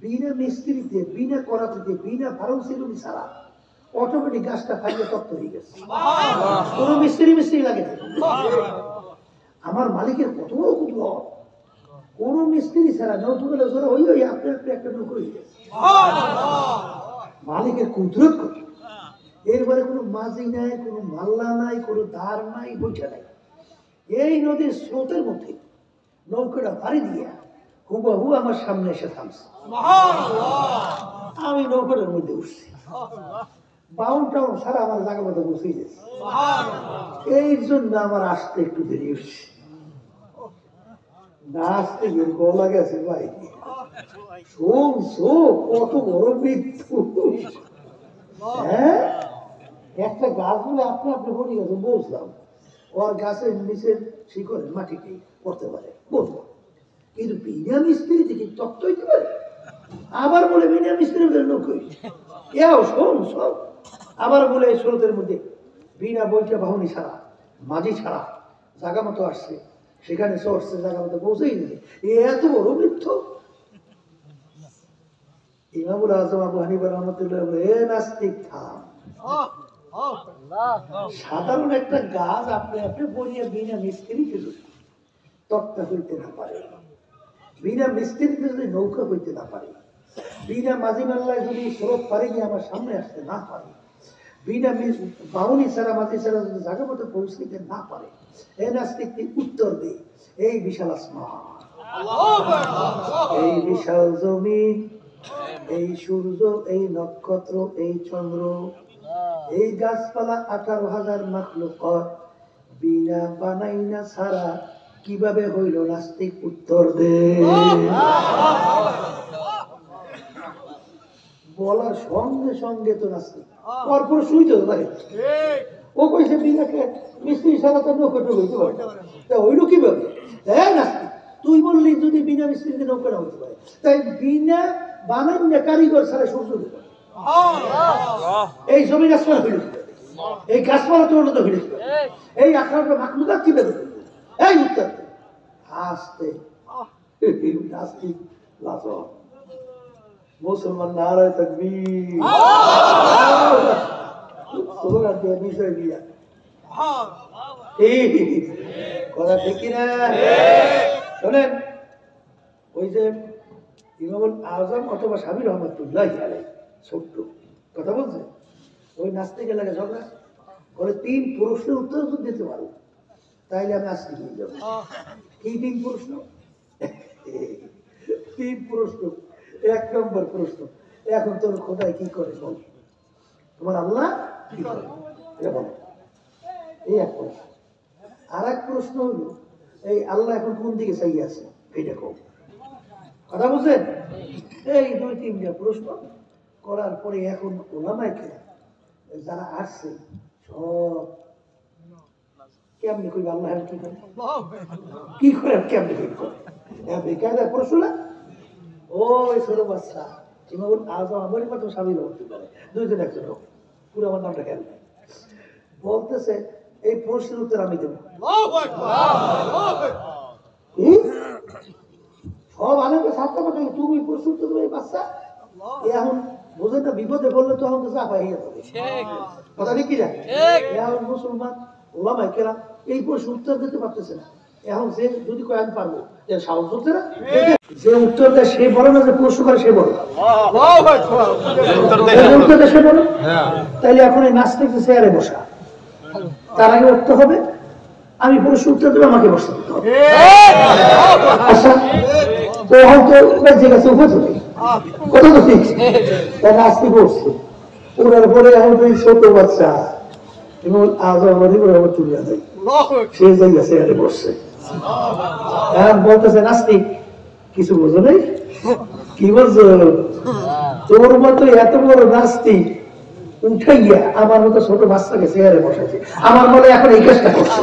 Speaker 1: বিনা মিস্ত্রিতে, বিনা করাতে, বিনা ফারুসিরুমি ছাড়া অটোমেটিক গাছটা ফাইলে তপ্ত হয়ে গেছে। কোন মিস্ত্রি লাগে না। আমার মালিকের কত বড় কুদরত, কোন মিস্ত্রি ছাড়া নৌকোগুলো জোরে হই হই আপনি আপনি একটা নৌকো হয়ে গেছে। মালিকের কুদরত কত! এরপরে কোনো মাঝি নাই, কোনো মাল্লা নাই, কোনো ধার নাই, বইটা নাই। এই নদীর স্রোতের মধ্যে নৌকাটা ভারী দিয়া হুবাহু আমার সামনে এসে থামছে। আমি নৌকাটার মধ্যে উঠছি, বাউন টাউন সারা আমার জায়গা মতো বসে গেছে। এই জন্য আমার আসতে একটু দেরি হচ্ছে, না আসতে গলা গেছে ভাই। শুনছো কত বড় মৃত্যু! হ্যাঁ, একটা গাছ বলে আপনি আপনি বলে গেছে, বুঝলাম ওর গাছের নিচের শিকড়ের মাটিকে করতে পারে, বুঝলাম। কিন্তু বিনা মিস্ত্রি থেকে তপ্ত হইতে পারে? আবার বলে বিনা মিস্ত্রি নৌকোই এও শোন সব। আবার বলে এই স্রোতের মধ্যে বিনা বইটা বাহনী ছাড়া, মাঝি ছাড়া জায়গা মতো আসছে, সেখানে চড়ছে, জায়গা মতো পৌঁছেই দিছে। এত বড় মিথ্য! ইমামুল আজম আবু হানিফা রাহমাতুল্লাহ বলে, এ নাস্তিক থাম, সাধারণ একটা গাছ আপনি আপনি বলিয়ে বিনা মিস্ত্রিতে যদি তক্তা হইতে না পারে, বিনা মিস্ত্রিতে যদি নৌকা হইতে না পারে, বিনা মাঝি মাল্লায় যদি স্রোত পারে নিয়ে আমার সামনে আসতে না পারে, বিনা বাউনি ছাড়া মাঝি ছাড়া যদি জায়গা মতো পৌঁছতে না পারে, এ নাস্তিক উত্তর দে, এই বিশাল আসমান, এই বিশাল জমিন, এই সূর্য, এই নক্ষত্র, এই চন্দ্র, এই গাছপালা, 18,000 মাখলুকাত বিনা বানাইনা ছাড়া কিভাবে হইল? নাস্তিক উত্তর দে। বলার সঙ্গে সঙ্গে তো নাস্তিক পরপর শুইতে পারে। ও কইছে বিনাকে মিস্ত্রি ছাড়া তো নৌকাটা হইতে পারে, তা হইল কিভাবে? হ্যাঁ নাস্তিক, তুই বললি যদি বিনা মিস্ত্রিতে নৌকাটা হইতে পারে, তাই বিনা বানাইনা কারিগর ছাড়া সূর্য হইতে পারে, এই জমিন আসমান হইল, এই গাছপালা তো উন্নত হইল, এই 18টা মাখলুকাত কিভাবে? এই উত্তর আসতে নাস্তিক লাজবাব। মুসলমান নারায় তাকবীর, স্লোগান দিয়ে বিষয় দিয়া কথা ঠিক কিনা? শোনেন, ওই যে ইমামুল আজম অথবা সাবির রহমতুল্লাহ আলাইহি ছোট্ট কথা বলছে, ওই নাস্তিক এলাকা ঝগড়া করে 3 প্রশ্নের উত্তর যদি দিতে পারো তাইলে আমি আস্তিক হয়ে যাবো। কি 3 প্রশ্ন? 3 প্রশ্ন। 1 নম্বর প্রশ্ন, এখন তোর খোদাই কি করে বল, তোমার আল্লাহ কি করে এটা বল, এই এক প্রশ্ন। আর এক প্রশ্ন হলো, এই আল্লাহ এখন কোন দিকে চাই আছে এটা কম। কথা বুঝছেন? এই 2-3টা প্রশ্ন করার পরে এখন ওলামায়ে কেরাম যারা আসছে সব কেমনি কইবে আল্লাহ কি করে, কি করে, কেমনি করে বেকায়দার প্রশ্ন না? ওই ছোট বাচ্চা ইমামুল আজম আমারই মতো সামিল হতে পারে, 2 জন একজন হোক, পুরো আমার নামটা খেয়াল নাই, বলতেছে এই প্রশ্নের উত্তর আমি দেব। সব আলেমকে ছাড়তে পারে, তুমি প্রশ্ন উত্তর দেবে বাচ্চা। এখন বোঝেন না, বিপদে বললে তো আমাকে চাপা হয়ে যাবে, কথা ঠিক কি যায়? এখন মুসলমান ওলামায়ে কেরাম এই প্রশ্ন উত্তর দিতে পারতেছে না। এখন যে যদি কয় আমি পারবো, সাহস হচ্ছে না, যে উত্তর দেয় সে বলে না, যে প্রশ্ন করে সে বলে, উত্তর দেয় সে বলে। তাইলে এখন এই নাস্তিক চেয়ারে বসা, তার আগে উঠতে হবে আমি পুরো সূত্র দেবো, আমাকে বসতে দিতে হবে। আচ্ছা, তো হয়তো বেঁচে গেছে উপযোগী, কথা তো ঠিক। তাহলে আজকে বসছে, ওনার পরে হয়তো ছোট বাচ্চা এবং আজ আমার তুলিয়া যায়, সে জায়গা চেয়ারে বসছে। এখন বলতেছে নাস্তিক, কিছু বোঝো নেই? কি বলছো? তোর মতো এত বড় নাস্তিক উঠাইয়া আমার মতো ছোট বাচ্চাকে চেয়ারে বসাইছে, আমার বলে এখন এই কাজটা করছে,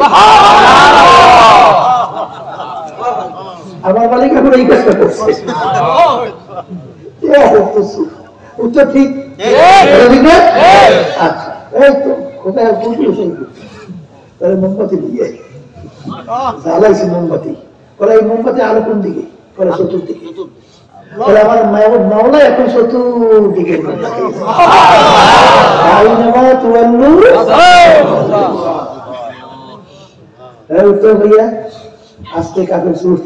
Speaker 1: আমার মালিক এখন এই কাজটা করছে। উত্তর ঠিক? আচ্ছা, এই তো কোথায় বুঝিয়েছে, তাহলে মোমবাতি দিয়ে জ্বালাইছে মোমবাতি, বলে এই মোমবাতি আলো কোন দিকে? বলে চতুর্দিকে। বলে আমার মাওলা এখন চতুর্দিকে উত্তর ভাইয়া। আজকে কাপের সুর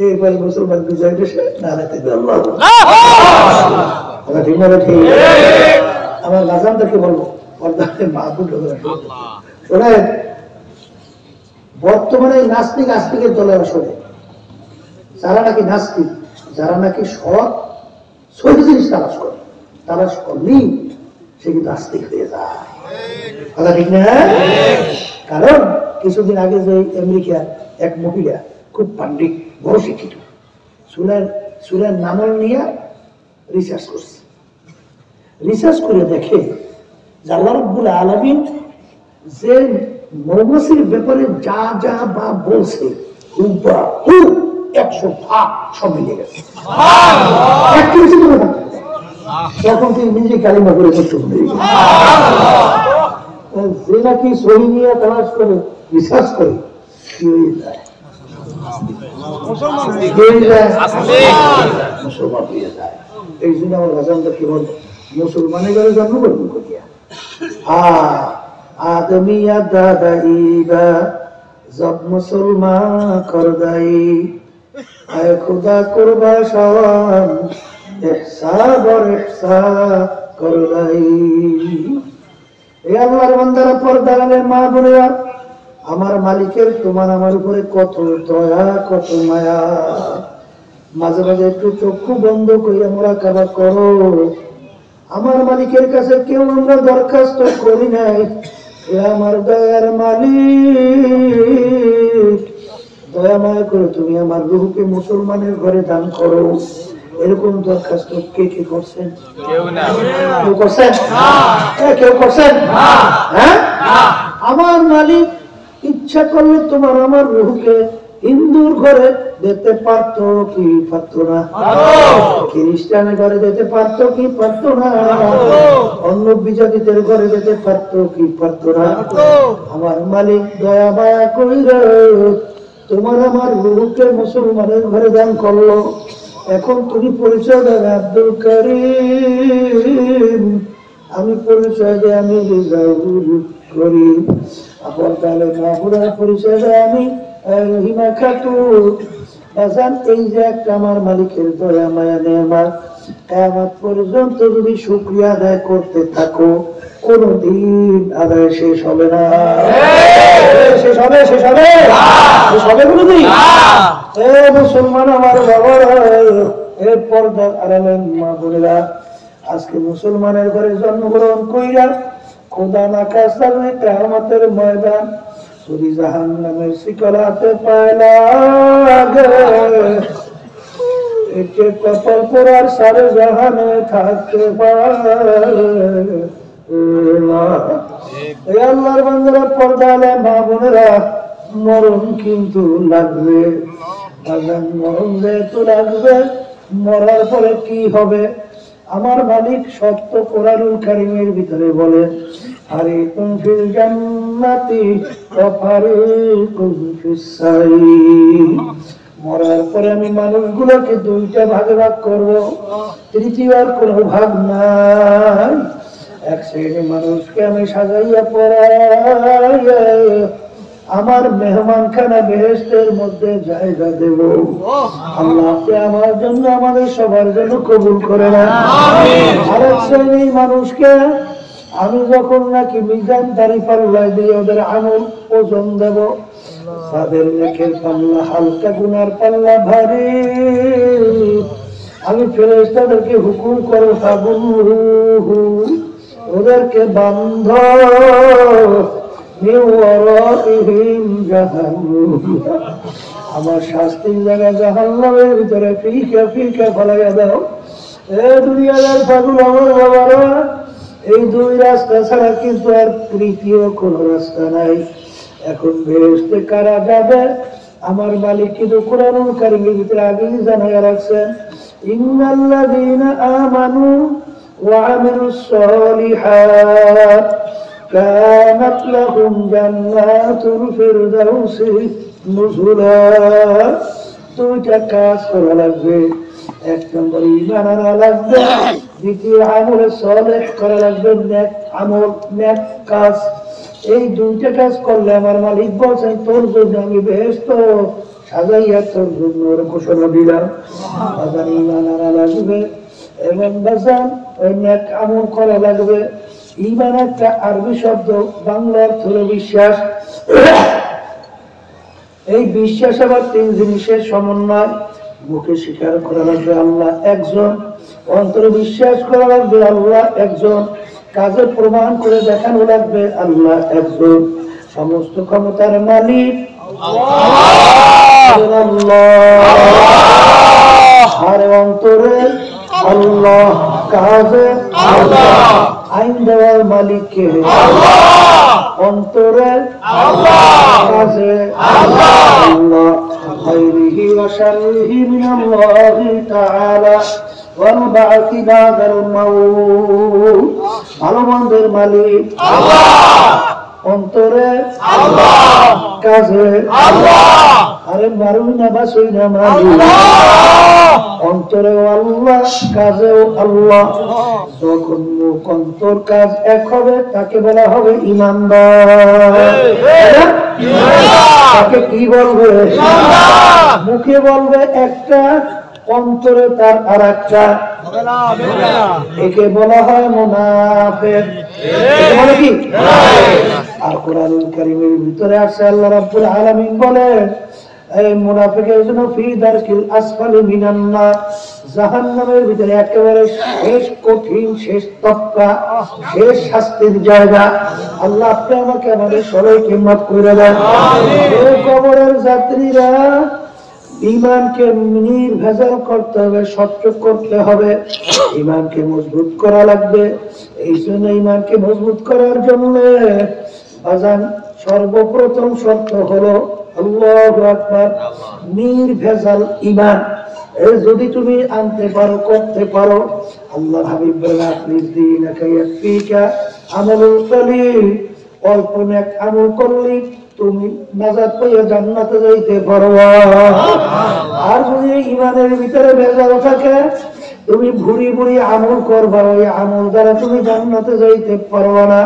Speaker 1: এরপরে মুসলমান বিজয় দেশে নাড়াতে আমার গাজানদেরকে বলবো, শোনেন, বর্তমানে নাস্তিক আস্তিকের দলের আসলে যারা নাকি নাস্তিক, যারা নাকি সৎ সহি জিনিস তালাশ করে, তালাশ করলেই সে কিন্তু আস্তিক হয়ে যায়, কথা ঠিক না? কারণ কিছুদিন আগে যে আমেরিকার এক মহিলা, খুব পান্ডিত, বড় শিক্ষিত, সুরের নামল নিয়ে রিসার্চ করছে। রিসার্চ করে দেখে যে আল্লাহ রাব্বুল আলামিন যে মৌমাছির ব্যাপারে যা যা বা বলছে 100% সব মিলে গেছে। তখন তুই নিজে কালিমা করে যে নাকি সহি নিয়ে তালাশ করে রিসার্চ করে কি হয়ে যায়, মুসলমান হয়ে যায়। এই জন্য আমার ভাষানদেরকে বল, মুসলমানের ঘরে জন্মগ্রহণ করিয়া আদমিয়া দাদাইবা জব মুসলমান করদাই আয় খুদা করবা সওয়ান ইহসান আর ইহসান করদাই। এই আল্লাহর বান্দারা, পর্দারের মা বোনেরা, আমার মালিকের তোমার আমার উপরে কত দয়া, কত মায়া। মাঝে মাঝে একটু চক্ষু বন্ধ করিয়া মুরাকাবা করো। আমার মালিকের কাছে কেউ আমরা দরখাস্ত করি নাই, আমার দয়ার মালিক দয়া মায়া করে তুমি আমার রূহকে মুসলমানের ঘরে দান করো। এরকম দরখাস্ত কে কে করছেন? কেউ করছেন? কেউ করছেন? হ্যাঁ, আমার মালিক ইচ্ছা করলে তোমার আমার রূহকে হিন্দুর ঘরে দিতে পারতো কি পারতো না? খ্রিস্টানের ঘরে দিতে পারতো কি পারতো না? অন্য বিজাতিদের ঘরে দিতে পারতো কি পারতো না? আমার মালিক দয়া মায়া কইরা তোমার আমার রূহকে মুসলমানের ঘরে দান করলো। এখন তুমি পরিচয় দেবে আব্দুল করিম, আমি পরিচয় দেয় আমি রেজাউল করিম। আপন তাহলে মাহুরার পরিচয় দেয় আমি রহিমা খাতুন। এই যে একটা আমার মালিকের দয়া মায়া নেয়ামত, কিয়ামত পর্যন্ত যদি শুকরিয়া আদায় করতে থাকো, কোনদিন আদায় শেষ হবে না। শেষ হবে? শেষ হবে? শেষ হবে কোনদিন? এ মুসলমান আমার বাবারা, এ পর্দার আড়ালের মা বোনেরা, আজকে মুসলমানের ঘরে জন্মগ্রহণ কইরা খোদা না কাজ থাকবে কিয়ামতের ময়দান যদি জাহান্নামের শিকলাতে পায়লা একে কপাল পরার সারে জাহানে থাকতে পারে। এই আল্লাহর বান্দারা, পর্দা আলেম মা বোনেরা, মরণ কিন্তু লাগবে। মরণ যেহেতু লাগবে, মরার পরে কি হবে? আমার মালিক সত্য কোরআনুল কারীমের ভিতরে বলেন, ফারিকুন ফিল জান্নাতি ওয়া ফারিকুন ফিস সাঈর। মরার পরে আমি মানুষগুলোকে দুইটা ভাগে ভাগ করব, তৃতীয় আর কোনো ভাগ নাই। এক শ্রেণী মানুষকে আমি সাজাইয়া পড়াইয়া আমার মেহমানখানা বেহেশতের মধ্যে জায়গা দেব। আল্লাহকে আমার জন্য, আমাদের সবার জন্য কবুল করে না। আরেক শ্রেণীর মানুষকে আমি যখন নাকি মিজান দাঁড়ি পাল্লায় দিয়ে ওদের আমল ওজন দেব, যাদের নেকের পাল্লা হালকা গুনার পাল্লা ভারী, আমি ফেরেশতাদেরকে হুকুম করো ফাবুহু, ওদেরকে বান্ধ মিন ওয়ারাইহিম জাহান্নাম, আমার শাস্তির জায়গা জাহান্নামের ভিতরে ফিকা ফিকা ফলাইয়া দাও। এ দুনিয়ার পাগল আমার বাবারা, এই দুই রাস্তা ছাড়া কিন্তু আর তৃতীয় কোন রাস্তা নাই। এখন বেহেশতে কারা যাবে? আমার মালিক কিন্তু কুরআনুল কারীমের ভিতরে আগেই জানাইয়া রাখছেন, ইন্নাল্লাযীনা আমানু ওয়া আমিলুস সালিহাত কানাত লাহুম জান্নাতুল ফিরদাউসি নুজুলা। দুইটা কাজ করা লাগবে, এক নম্বর ঈমান আনা লাগবে, দ্বিতীয় আমলে সালেহ করা লাগবে, নেক আমল, নেক কাজ। এই দুইটা কাজ করলে আমার মালিক বলছেন তোর জন্য আমি বেহেশত সাজাইয়া তোর জন্য ঘোষণা দিলাম। বাজান ঈমান আনা লাগবে এবং বাজান ওই নেক আমল করা লাগবে। ঈমান একটা আরবি শব্দ, বাংলা অর্থ হলো বিশ্বাস। এই বিশ্বাস আবার তিন জিনিসের সমন্বয়। মুখে স্বীকার করা লাগবে আল্লাহ একজন, অন্তরে বিশ্বাস করা লাগবে আল্লাহ একজন, কাজে প্রমাণ করে দেখানো লাগবে আল্লাহ একজন। সমস্ত ক্ষমতার মালিক আল্লাহ, আর অন্তরে আল্লাহ, কাজে আল্লাহ, আইন দেওয়ার মালিককে আল্লাহ, অন্তরে আল্লাহ, কাজে আল্লাহ, খায়রিহি ওয়া শাররিহি মিনাল্লাহি তাআলা ওয়াল বা'থি বা'দাল মাউত। ভালো মন্দের মালিক আল্লাহ, অন্তরে আল্লাহ, কাজে আল্লাহ, আরে মারুই না বাসুই না মালিক অন্তরেও আল্লাহ, কাজেও আল্লাহ। যখন মুখ অন্তর কাজ এক হবে তাকে বলা হবে ঈমানদার। তাকে কি বলবে? মুখে বলবে একটা, অন্তরে তার আর একটা, একে বলা হয় মুনাফিক। বলে কি? আর কোরআনুল কারীমের ভিতরে আছে আল্লাহ রাব্বুল আলামিন বলেন এই মুনাফিকের জন্য ফি দারকিল আসফালি মিনান নার, জাহান্নামের ভিতরে একেবারে শেষ কঠিন, শেষ তপকা, শেষ শাস্তির জায়গা। আল্লাহ আপনি আমাকে আমাদের সবাইকে মাফ করে দেন। এই কবরের যাত্রীরা ঈমানকে নির্ভেজাল করতে হবে, স্বচ্ছ করতে হবে, ঈমানকে মজবুত করা লাগবে। এই জন্য ঈমানকে মজবুত করার জন্য আজান সর্বপ্রথম শর্ত হলো আল্লাহু আকবার, নির্ভেজাল ঈমান। এই যদি তুমি আনতে পারো, করতে পারো, আল্লাহর হাবিব বলেন আখলিস দীনাকা ইয়াকফিকা আমালুল কলিল, অল্প নেক আমল করলে তুমি নাজাত পেয়ে জান্নাতে যাইতে পারবা। আর যদি ঈমানের ভিতরে ভেজাল থাকে, তুমি ভুরি ভুরি আমল করবা, ওই আমল দ্বারা তুমি জান্নাতে যাইতে পারবা না।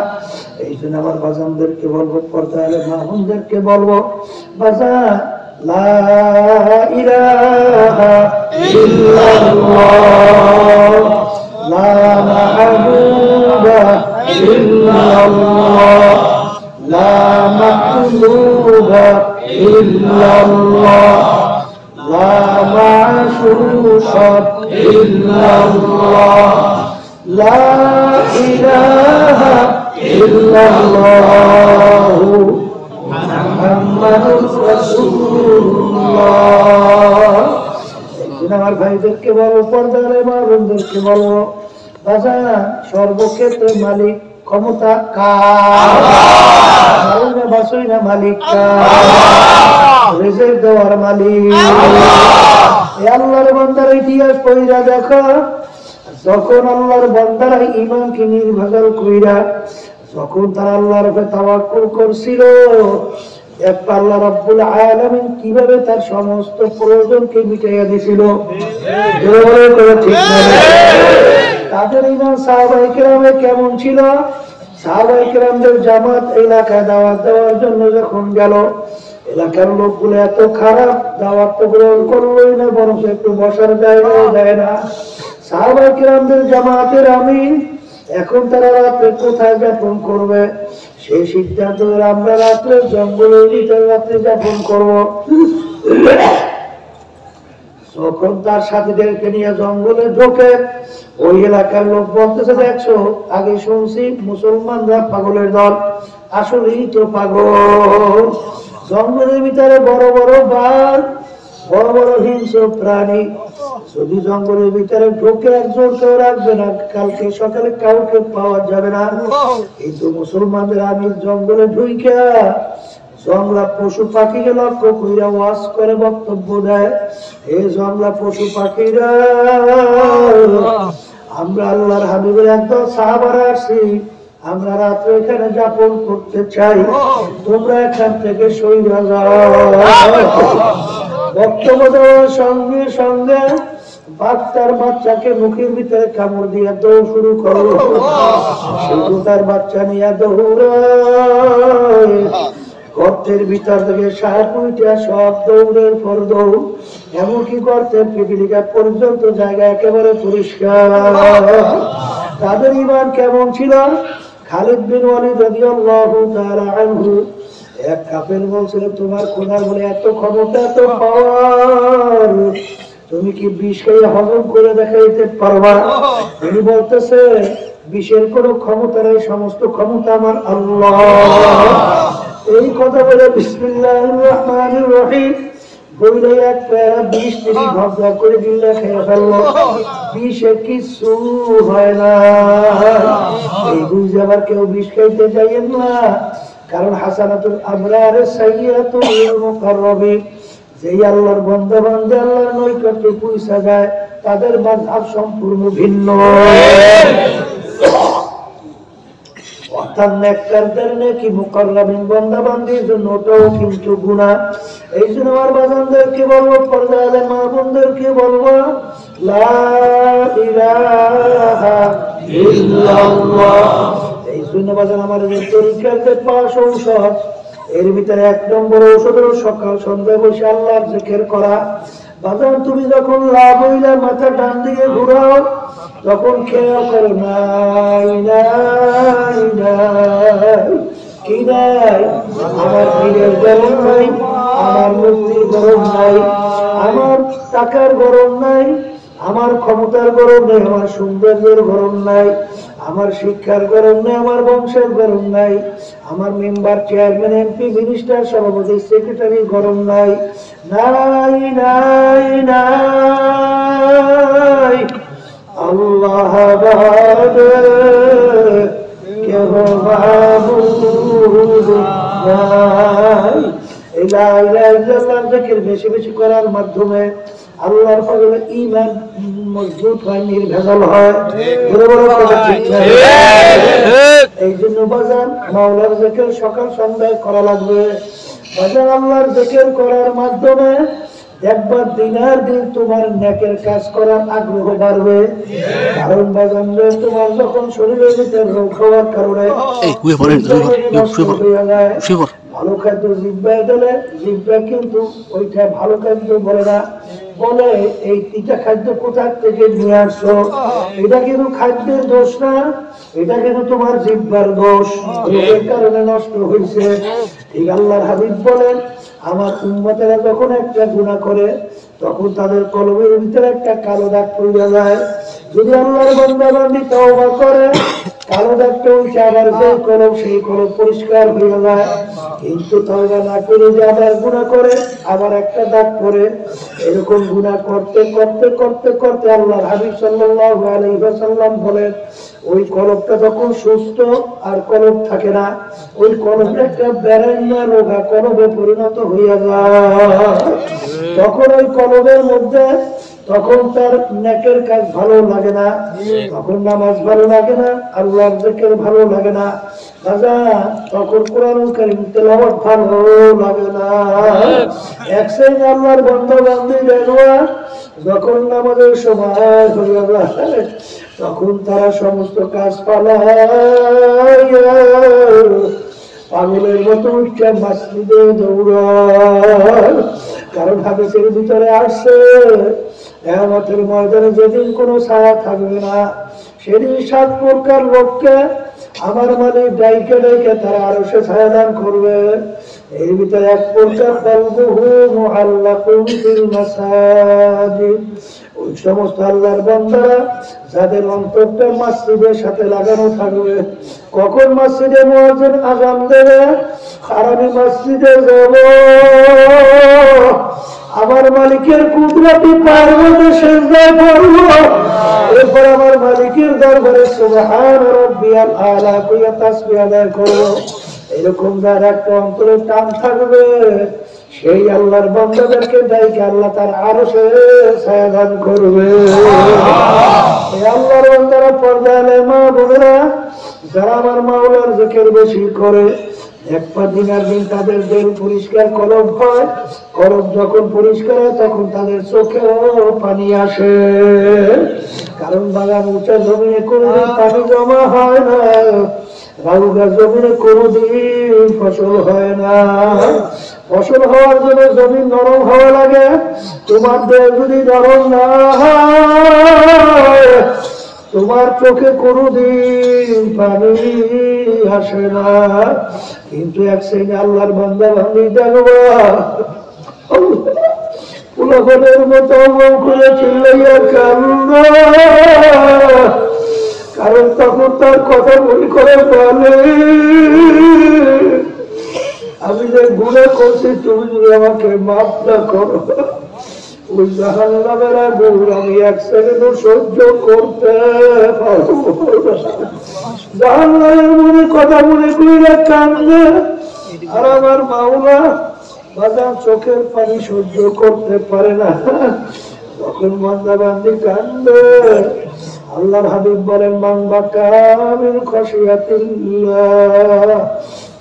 Speaker 1: এই জন্য আমার বাজানদেরকে বলবো, পর্দার মাহমুদদেরকে বলবো, বাজান লা ইলাহা ইল্লাল্লাহ, লা মা'বুদা ইল্লাল্লাহ, লা মা'বুদা ইল্লাল্লাহ, লা মা'শুকা ইল্লাল্লাহ, লা ইলাহা ইল্লাল্লাহু মুহাম্মাদুর রাসূলুল্লাহ। আমার ভাইদেরকে বলবো, পর্দার মা'বুদদেরকে বলবো, বাজান সর্বক্ষেত্রে মালিক ক্ষমতা কার? মারুই না বাসুই না মালিক কার? রিজিক দেওয়ার মালিক এই আল্লাহর বান্দার ইতিহাস পড়িয়া দেখো। যখন আল্লাহর বান্দারা ঈমানকে নির্ভেজাল কইরা, যখন তারা আল্লাহর উপরে তাওয়াক্কুল করছিল, একবার আল্লাহ রাব্বুল আলামিন কিভাবে তার সমস্ত প্রয়োজনকে মিটাইয়া দিয়েছিল। ঠিক না? তাদের ঈমান সাহাবায়ে কেরামে কেমন ছিল? সাহাবায়ে কেরামদের জামাত এলাকায় দাওয়াত দেওয়ার জন্য যখন গেল, এলাকার লোকগুলো এত খারাপ, দাওয়াত তো গ্রহণ করলোই না, বরং একটু বসার জায়গাও দেয় না। সাহাবায়ে কেরামদের জামাতের আমির এখন তারা রাত্রে কোথায় যাপন করবে? সেই সিদ্ধান্ত আমরা রাত্রে জঙ্গলের ভিতরে রাত্রে যাপন করব। যখন তার সাথীদেরকে নিয়ে জঙ্গলে ঢোকে, ওই এলাকার লোক বলতেছে, দেখছো, আগে শুনছি মুসলমানরা পাগলের দল, আসলেই তো পাগল। জঙ্গলের ভিতরে বড় বড় বাঘ, বড় বড় হিংস্র প্রাণী, যদি জঙ্গলের ভিতরে ঢোকে একজন কেউ রাখবে না, কালকে সকালে কাউকে পাওয়া যাবে না। কিন্তু মুসলমানদের আমি জঙ্গলে ঢুইকা জংলা পশু পাখিকে লক্ষ্য কইরা ওয়াজ করে বক্তব্য দেয়, এই জংলা পশু পাখিরা, আমরা আল্লাহর হাবিবের একদল সাহাবারা আসি, আমরা রাত্রে এখানে যাপন করতে চাই, তোমরা এখান থেকে সইরা যাও। বক্তব্য দেওয়ার সঙ্গে সঙ্গে বাচ্চার বাচ্চাকে মুখের ভিতরে কামড় দিয়ে দৌড় শুরু করলো। শুধু তার বাচ্চা নিয়ে দৌড়ায়, গর্তের ভিতর থেকে সাপ উঠে সব দৌড়ের পর দৌড়, এমনকি গর্তের পিপিলিকা পর্যন্ত জায়গা একেবারে পরিষ্কার। তাদের ঈমান কেমন ছিল? খালিদ বিন ওয়ালিদ রাদিয়াল্লাহু তাআলা আনহু এক কাফের বলছিল, তোমার খোদার বলে এত ক্ষমতা, এত পাওয়ার, তুমি কি বিষ খেয়ে হজম করে দেখাইতে পারবা? তিনি বলতেছে, বিষের কোনো ক্ষমতা নেই, সমস্ত ক্ষমতা আমার আল্লাহ। এই কথা বলে বিসমিল্লাহির রহমানির রহিম বলে এক প্যারা বিষ তিনি ভগা করে দিল্লা খেয়ে ফেললো। বিষে কিছু হয় না। এই বুঝে আবার কেউ বিষ খাইতে যাইয়েন না, কারণ হাসানাতুল আবরার সাইয়্যাতুল মুকাররাবিন, যেই আল্লাহর বান্দা বান্দা আল্লাহর নৈকট্যে পৌঁছা যায়, তাদের মাযহাব সম্পূর্ণ ভিন্ন। অর্থাৎ নেককারদের নেকি মুকাররাবিন বান্দা বান্দির জন্য ওটাও কিন্তু গুনাহ। এই জন্য আমার বাজানদেরকে বলবো, পর্দায় মা বোনদেরকে বলবো, লা ইলাহা ইল্লাল্লাহ। এই জন্য বাজান আমার যে তরিকার যে 5 ঔষধ, এর ভিতরে 1 নম্বর ঔষধ হলো সকাল সন্ধ্যায় বসে আল্লাহর জিকির করা। বাজান তুমি যখন লাভ হইলে মাথা ডান দিকে ঘুরাও, তখন খেয়াল করো, নাই নাই নাই, কি নাই? আমার পীরের গরম নাই, আমার মুক্তির গরম নাই, আমার টাকার গরম নাই, আমার ক্ষমতার গরম নেই, আমার সৌন্দর্যের গরম নাই, আমার শিক্ষার গরম নেই, আমার বংশের গরম নাই, আমার মেম্বার, চেয়ারম্যান, এমপি, মিনিস্টার, সভাপতি, সেক্রেটারি গরম নাই, নাই নাই নাই, আল্লাহ বাদে কেহ মাবুদ নাই। এই লা ইলাহা ইল্লাল্লাহ জিকির বেশি বেশি করার মাধ্যমে আল্লাহর ফজলে ঈমান মজবুত হয়, নির্ভেজাল হয়। বড় বড় কথা ঠিক না? এই জন্য বাজান মাওলার জিকির সকাল সন্ধ্যায় করা লাগবে। বাজান আল্লাহর জিকির করার মাধ্যমে একবার দিনের দিন তোমার নেকের কাজ করার আগ্রহ বাড়বে। কারণ বাজান তোমার যখন শরীরের ভিতরে রোগ হওয়ার কারণে ভালো খাদ্য জিহ্বায় দিলে জিহ্বা কিন্তু ওইটা ভালো খাদ্য বলে না, বলে এই তিতা খাদ্য কোথা থেকে নিয়ে আসছো। এটা কিন্তু খাদ্যের দোষ না, এটা কিন্তু তোমার জিহ্বার দোষ, রোগের কারণে নষ্ট হয়েছে। ঠিক আল্লাহর হাবিব বলেন, আমার উম্মতেরা যখন একটা গুনাহ করে, তখন তাদের কলবের ভিতরে একটা কালো দাগ পড়ে যায়। যদি আল্লাহর বান্দা বান্দি তওবা করে, কালো দাগটা উঠে আবার যে কলব, সেই কলব পরিষ্কার হয়ে যায়। কিন্তু তওবা না করে যে আবার গুনাহ করে, আবার একটা দাগ পড়ে। এরকম গুনাহ করতে করতে করতে করতে আল্লাহর হাবিব সাল্লাল্লাহু আলাইহি ওয়াসাল্লাম বলেন, ওই কলবটা তখন সুস্থ আর কলব থাকে না, ওই কলবটা একটা বেরেন্না রোগা কলবে পরিণত হইয়া যায়। তখন ওই কলবের মধ্যে তখন তার নেকের কাজ ভালো লাগে না, তখন নামাজ ভালো লাগে না, আল্লাহর জিকির ভালো লাগে না, তখন কোরআনুল কারীম তেলাওয়াত ভালো লাগে না। এক শ্রেণী আল্লাহর বান্দা বান্দি দেখবা, যখন নামাজের সময় হয়ে যায়, তখন তারা সমস্ত কাজ পালাইয়া পাগলের মতো উঠে মসজিদে দৌড়ায়। কারণ হাদিসের ভিতরে আসছে, কিয়ামতের ময়দানে যেদিন কোনো ছায়া থাকবে না, সেদিন 7 প্রকার লোককে আমার মালিক ডাইকে ডাইকে তারা আরো সে ছায়াদান করবে। এর ভিতরে 1 প্রকার কলবুহু মুআল্লাকুন ফিল মাসাজিদ, ওই সমস্ত আল্লাহর বান্দারা যাদের অন্তরটা মসজিদের সাথে লাগানো থাকবে। কখন মসজিদে মুয়াজ্জিন আযান দেবে আর আমি মসজিদে যাব, আমার মালিকের কুদরতি পায়ের মধ্যে সিজদায় পড়ব, এরপর আমার মালিকের দরবারে সুবহান রাব্বিয়াল আলা কইয়া তাসবিহ আদায় করব। এরকম যার একটা অন্তরে টান থাকবে সেই আল্লাহর বান্দাদেরকে ডাইকে আল্লাহ তার আরশে ছায়া দান করবে। এই আল্লাহর বান্দারা পর্দায় মা বোনেরা যারা আমার মাওলার জিকির বেশি করে, একটা দিনের দিন তাদের দিল পরিষ্কার কলব হয়। কলব যখন পরিষ্কার হয় তখন তাদের চোখেও পানি আসে। কারণ বাগান উঁচা জমিনে কোনোদিন পানি জমা হয় না, রাউগা জমিনে কোনোদিন ফসল হয় না। ফসল হওয়ার জন্য জমি নরম হওয়া লাগে। তোমার দেহ যদি নরম না হয় তোমার চোখে কোনোদিন পানি আসে না। কিন্তু এক শ্রেণী আল্লাহর বান্দা বান্দি দেখবা ফুলফলের মতো মুখ খুলে চিল্লাইয়া কান্না, কারণ তখন তার কথা মনে করে বলে আমি যে গুনাহ করছি তুমি যদি আমাকে মাফ না করো, ওই জাহান্নামের আগুন আমি 1 সেকেন্ডও সহ্য করতে পারবো না। জাহান্নামের মনে কথা মনে কইরা কান্দে, আর আমার মাওলা বাজার চোখের পানি সহ্য করতে পারে না। তখন বান্দা বান্দি কান্দে। আল্লাহর হাবিব বলেন মান বাকা মিন খাশিয়াতিল্লাহ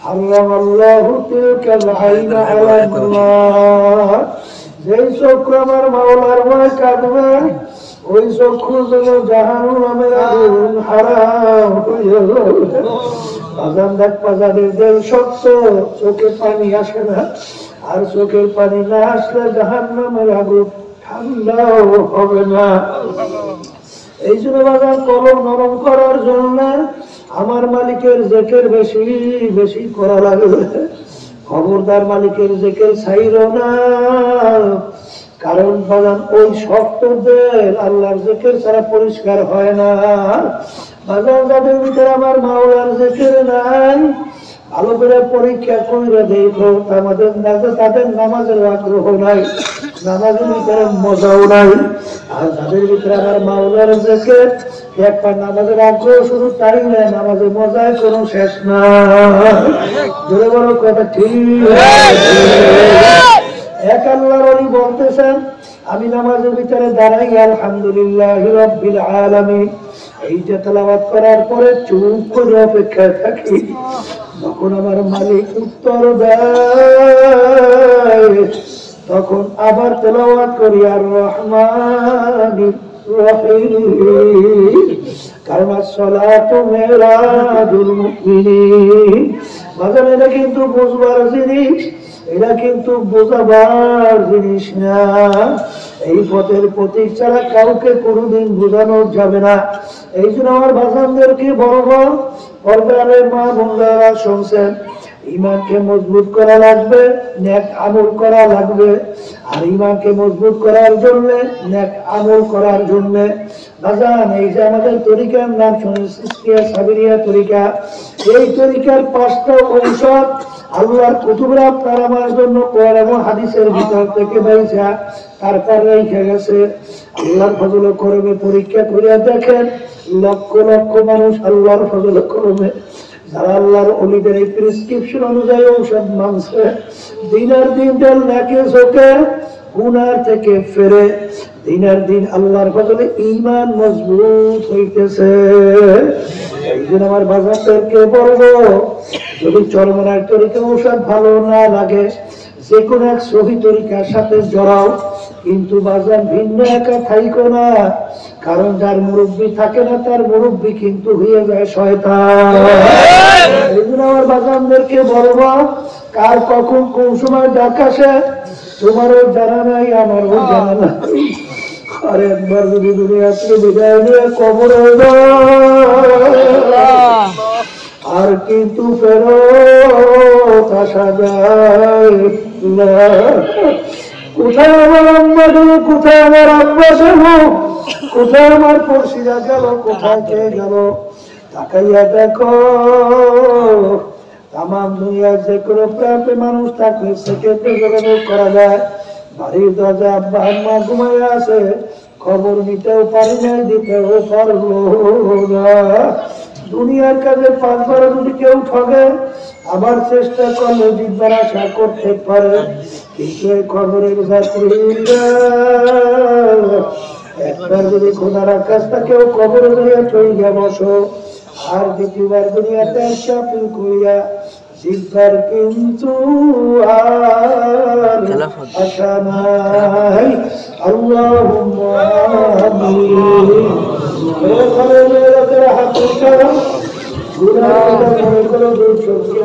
Speaker 1: হারামাল্লাহু তিলকাল আইনা আলাল্লাহ। যেই চক্ষু আমার মাওলার ভয় কাঁদবে ওই চক্ষু যেন জাহান্নামের আগুন হারাম হয়ে যাবে। বাজান দেখ বাজারের দেল শক্ত, চোখে পানি আসে না, আর চোখের পানি না আসলে জাহান্নামের আগুন ঠান্ডাও হবে না। এই জন্য বাজার কলম নরম করার জন্য আমার মালিকের জিকির বেশি বেশি করা লাগবে। খবরদার মালিকের জিকির ছাইরো না, কারণ বাজান ওই শক্ত দেল আল্লাহর জিকির ছাড়া পরিষ্কার হয় না। বাজার যাদের ভিতরে আমার মাওলার জিকির নাই ভালো করে পরীক্ষা করে দেখো তাদের নামাজের আগ্রহ নাই, নামাজের ভিতরে মজাও নাই। আর যাদের ভিতরে আমার মাওলার জিকির একটা নামাজের আগ্রহ শুধু তাই না, নামাজের মজায় কোনো শেষ না। ধরে বড় কথা ঠিক। এক আল্লাহর ওলি বলতেছেন আমি নামাজের ভিতরে দাঁড়াই আলহামদুলিল্লাহি রাব্বিল আলামিন, এইটা তেলাওয়াত করার পরে চুপ করে অপেক্ষায় থাকি যখন আমার মালিক উত্তর দেয়, তখন আবার তেলাওয়াত করি আর রহমানির রহিম। কারণ আসসালাতু মিরাজুল মুমিনিন। বাজার এটা কিন্তু বুঝবার জিনিস, এটা কিন্তু বোঝাবার জিনিস না। এই পথের প্রতীক ছাড়া কাউকে কোনোদিন বোঝানো যাবে না। এই জন্য আমার বাজানদেরকে বড় বড় পর্দারের মা বোনরা শুনছেন, ইমানকে মজবুত করা লাগবে, নেক আমল করা লাগবে। আর ইমানকে মজবুত করার জন্য নেক আমল করার জন্য বাজান এই যে আমাদের তরিকার নাম শুনেছি সাবিরিয়া তরিকা, এই তরিকার 5টা ঔষধ আল্লাহর কুতুবরা আপনার আমার জন্য কোরআন এবং হাদিসের ভিতর থেকে বাইসা তারপর রেখে গেছে। আল্লাহর ফজলে করবে পরীক্ষা করে দেখেন, লক্ষ লক্ষ মানুষ আল্লাহর ফজলে করবে যারা আল্লাহর ওলিদের এই প্রেসক্রিপশন অনুযায়ী ঔষধ মানছে, দিনের দিন তেল নাকে চোখে গুনার থেকে ফেরে, দিনের দিন আল্লাহর ফজলে ঈমান মজবুত হইতেছে। এই জন্য আমার বাজারদেরকে বলবো, যদি চরমনার তরিকা ঔষধ ভালো না লাগে যে কোনো এক সহি তরিকার সাথে জড়াও, কিন্তু বাজার ভিন্ন একা থাইকো না। কারণ যার মুরব্বী থাকে না তার মুরব্বী কিন্তু হয়ে যায় শয়তান। এই জন্য আমার বাজানদেরকে বলবো, কার কখন কোন সময় ডাক আসে তোমারও জানা নাই আমারও জানা নাই। আর একবার যদি দুনিয়া থেকে বিদায় নিয়ে কবরে আর কিন্তু ফেরত আসা যায় না। কোথায় আমার আম্মা গেল, কোথায় আমার আব্বা গেল, কোথায় আমার পড়শিরা গেল, কোথায় কে গেল, তাকাইয়া দেখো তামাম দুনিয়ার যে কোনো প্রান্তে মানুষ থাকলে সেকেন্ডে যোগাযোগ করা যায়। বাড়ির দরজা আব্বা আম্মা ঘুমাইয়া আছে, খবর নিতেও পারি নাই, দিতেও পারলো না। দুনিয়ার কাজে 5 বার যদি কেউ ঠগে আবার চেষ্টা করলে জিতবার আশা করতে পারে, কিন্তু এই খবরের যাত্রীরা একবার যদি খোদার আকাশটা কেউ কবরে ধরিয়া চইয়া বসো আর দ্বিতীয়বার দুনিয়াতে চাপিল করিয়া জিতবার কিন্তু আর আশা নাই। আল্লাহুম্মা আমিন। হাত উঠাও, গুনাহ করে করে দুই চোখে